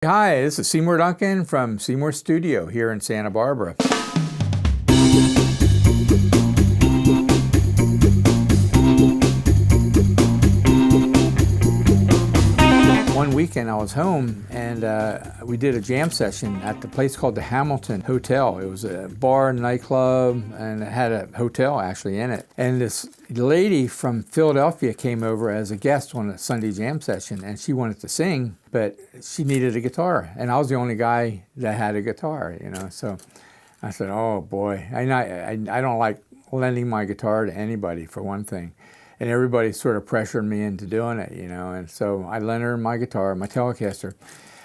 Hi, this is Seymour Duncan from Seymour Studio here in Santa Barbara. One weekend I was home and we did a jam session at the place called the Hamilton Hotel. It was a bar, nightclub, and it had a hotel actually in it. And this lady from Philadelphia came over as a guest on a Sunday jam session, and she wanted to sing, but she needed a guitar. And I was the only guy that had a guitar, you know. So I said, oh boy, I don't like lending my guitar to anybody, for one thing. And everybody sort of pressured me into doing it, you know. And so I lent her my guitar, my Telecaster.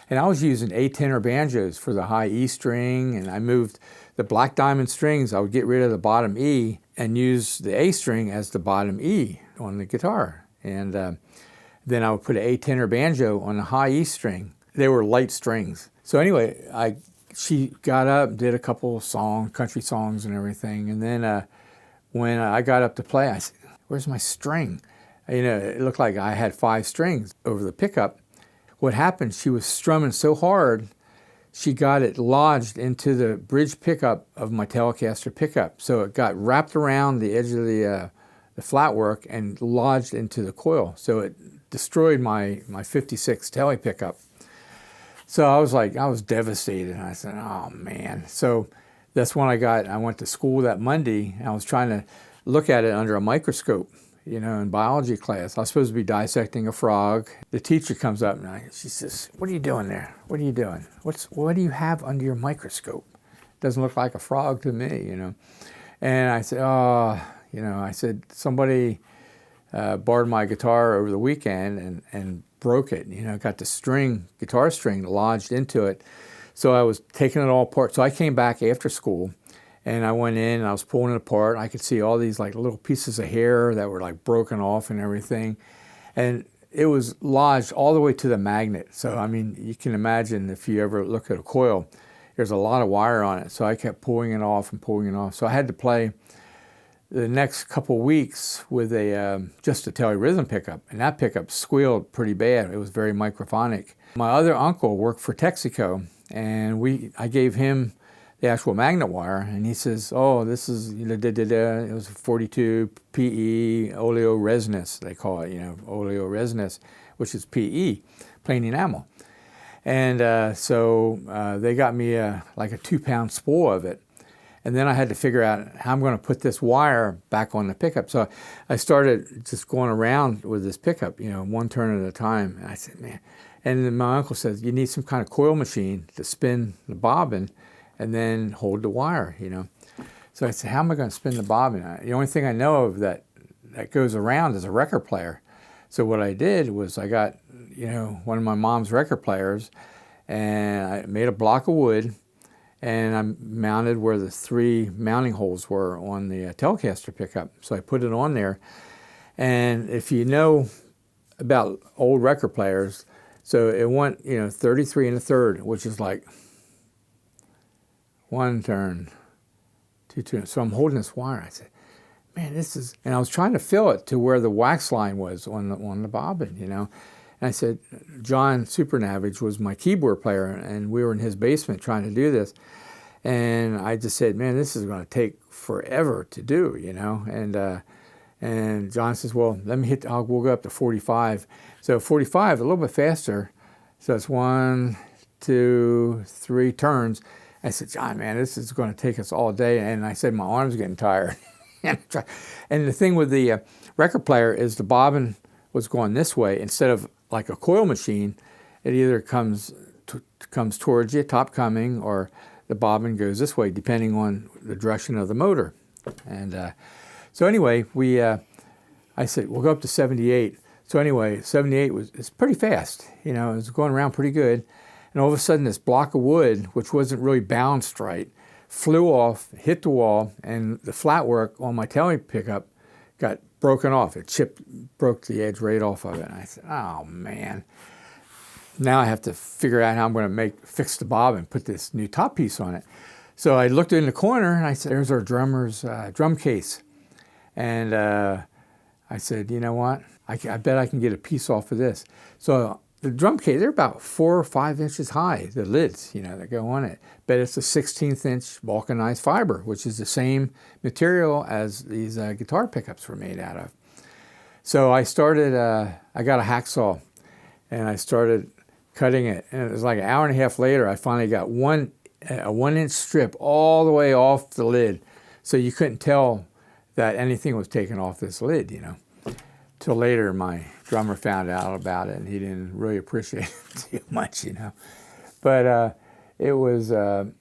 And I was using A-tenor banjos for the high E string, and I moved the black diamond strings. I would get rid of the bottom E and use the A string as the bottom E on the guitar. And then I would put an A-tenor banjo on the high E string. They were light strings. So anyway, she got up, did a couple of country songs and everything. And then when I got up to play, I said, where's my string? You know, it looked like I had 5 strings over the pickup. What happened, she was strumming so hard, she got it lodged into the bridge pickup of my Telecaster pickup. So it got wrapped around the edge of the flatwork and lodged into the coil. So it destroyed my 56 Tele pickup. So I was devastated. I said, oh man. So that's when I went to school that Monday, and I was trying to look at it under a microscope, you know, in biology class. I was supposed to be dissecting a frog. The teacher comes up and she says, what are you doing there? What are you doing? What do you have under your microscope? Doesn't look like a frog to me, you know. And I said, oh, you know, I said, somebody borrowed my guitar over the weekend and broke it, you know, got the guitar string lodged into it. So I was taking it all apart. So I came back after school, and I went in and I was pulling it apart. I could see all these like little pieces of hair that were like broken off and everything. And it was lodged all the way to the magnet. So, I mean, you can imagine if you ever look at a coil, there's a lot of wire on it. So I kept pulling it off and pulling it off. So I had to play the next couple weeks with just a Tele rhythm pickup. And that pickup squealed pretty bad. It was very microphonic. My other uncle worked for Texaco, and I gave him the actual magnet wire, and he says, oh, this is, you know, it was 42 PE oleoresinous, they call it, you know, oleoresinous, which is PE, plain enamel. And so they got me like a 2-pound spool of it. And then I had to figure out how I'm going to put this wire back on the pickup. So I started just going around with this pickup, you know, one turn at a time. And I said, man. And then my uncle says, you need some kind of coil machine to spin the bobbin and then hold the wire, you know. So I said, how am I going to spin the bobbin? The only thing I know of that goes around is a record player. So what I did was I got, you know, one of my mom's record players, and I made a block of wood, and I mounted where the 3 mounting holes were on the Telecaster pickup. So I put it on there. And if you know about old record players, so it went, you know, 33 1/3, which is like 1 turn, 2 turns. So I'm holding this wire. I said, man, this is, and I was trying to fill it to where the wax line was on the bobbin, you know. And I said, John Supernavage was my keyboard player, and we were in his basement trying to do this. And I just said, man, this is going to take forever to do, you know. And John says, well, we'll go up to 45. So 45, a little bit faster. So it's 1, 2, 3 turns. I said, John, man, this is going to take us all day. And I said, my arm's getting tired. And the thing with the record player is the bobbin was going this way instead of like a coil machine. It either comes towards you, top coming, or the bobbin goes this way, depending on the direction of the motor. And so anyway, I said, we'll go up to 78. So anyway, 78 it's pretty fast. You know, it was going around pretty good. And all of a sudden, this block of wood, which wasn't really balanced right, flew off, hit the wall, and the flatwork on my Tele pickup got broken off. It broke the edge right off of it. And I said, oh man. Now I have to figure out how I'm going to fix the bob and put this new top piece on it. So I looked in the corner and I said, there's our drummer's drum case. And I said, you know what? I bet I can get a piece off of this. So The drum case, they're about 4 or 5 inches high, the lids, that go on it. But it's a 16th inch vulcanized fiber, which is the same material as these guitar pickups were made out of. So I started, I got a hacksaw and I started cutting it. And it was like an hour and a half later, I finally got a 1 inch strip all the way off the lid. So you couldn't tell that anything was taken off this lid, Till later, my drummer found out about it, and he didn't really appreciate it too much, But it was the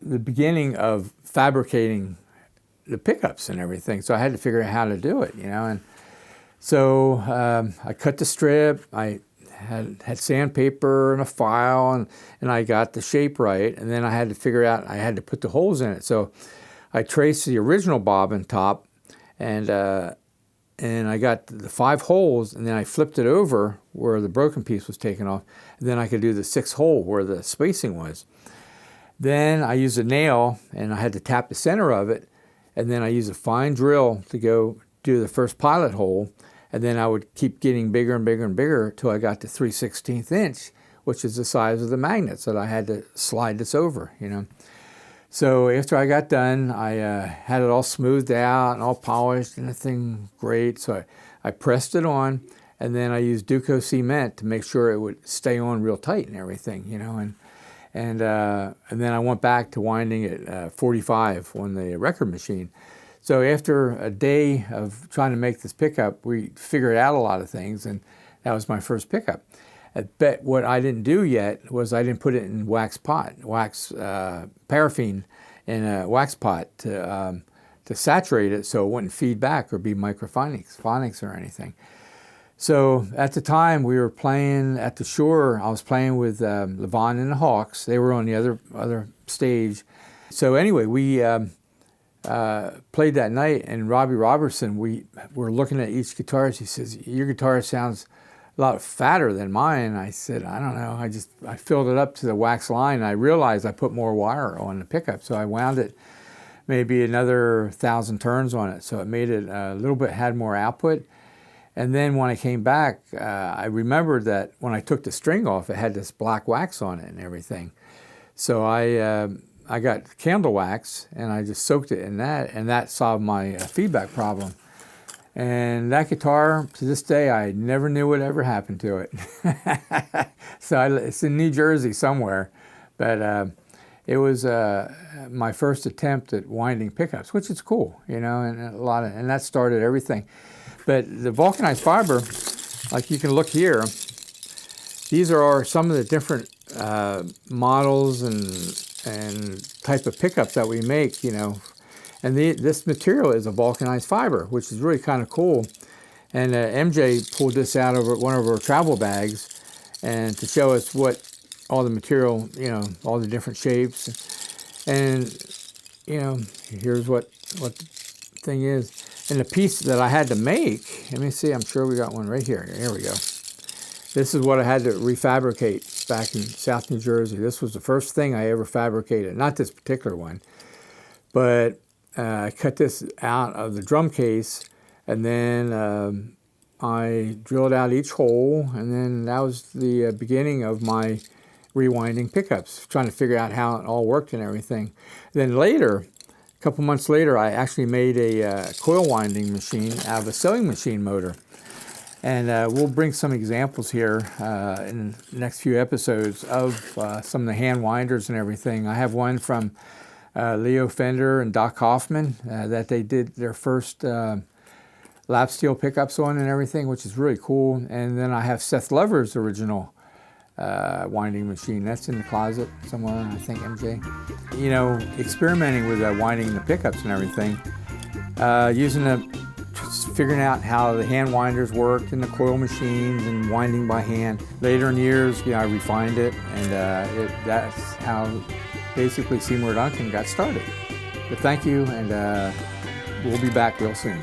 beginning of fabricating the pickups and everything. So I had to figure out how to do it, And so I cut the strip. I had sandpaper and a file, and I got the shape right. And then I had to figure out, I had to put the holes in it. So I traced the original bobbin top, and I got the 5 holes, and then I flipped it over where the broken piece was taken off, and then I could do the 6th hole where the spacing was. Then I used a nail, and I had to tap the center of it, and then I used a fine drill to go do the first pilot hole, and then I would keep getting bigger and bigger and bigger till I got to 3/16 inch, which is the size of the magnet, so that I had to slide this over, So after I got done, I had it all smoothed out and all polished and everything great. So I pressed it on, and then I used Duco cement to make sure it would stay on real tight and everything, And then I went back to winding it 45 on the record machine. So after a day of trying to make this pickup, we figured out a lot of things, and that was my first pickup. But what I didn't do yet was I didn't put it in paraffin in a wax pot to saturate it so it wouldn't feed back or be microphonics or anything. So at the time we were playing at the shore. I was playing with Levon and the Hawks. They were on the other stage. So anyway, we played that night, and Robbie Robertson, we were looking at each guitarist. He says, "Your guitar sounds a lot fatter than mine." I said, "I don't know. I filled it up to the wax line. And I realized I put more wire on the pickup, so I wound it maybe another 1,000 turns on it. So it made it a little bit, had more output. And then when I came back, I remembered that when I took the string off, it had this black wax on it and everything. So I got candle wax and I just soaked it in that, and that solved my feedback problem. And that guitar, to this day, I never knew what ever happened to it. So it's in New Jersey somewhere, but it was my first attempt at winding pickups, which is cool, and and that started everything. But the vulcanized fiber, like you can look here, these are some of the different models and type of pickups that we make, And this material is a vulcanized fiber, which is really kind of cool. And MJ pulled this out of one of her travel bags, and to show us what all the material, all the different shapes. And, here's what the thing is. And the piece that I had to make, let me see, I'm sure we got one right here. Here we go. This is what I had to refabricate back in South New Jersey. This was the first thing I ever fabricated. Not this particular one, but I cut this out of the drum case, and then I drilled out each hole, and then that was the beginning of my rewinding pickups, trying to figure out how it all worked and everything. Then later, a couple months later, I actually made a coil winding machine out of a sewing machine motor. And we'll bring some examples here in the next few episodes of some of the hand winders and everything. I have one from Leo Fender and Doc Hoffman that they did their first lap steel pickups on and everything, which is really cool. And then I have Seth Lover's original winding machine. That's in the closet somewhere, I think, MJ. Experimenting with winding the pickups and everything, figuring out how the hand winders worked and the coil machines and winding by hand. Later in years, I refined it, and that's how basically Seymour Duncan got started. But thank you, and we'll be back real soon.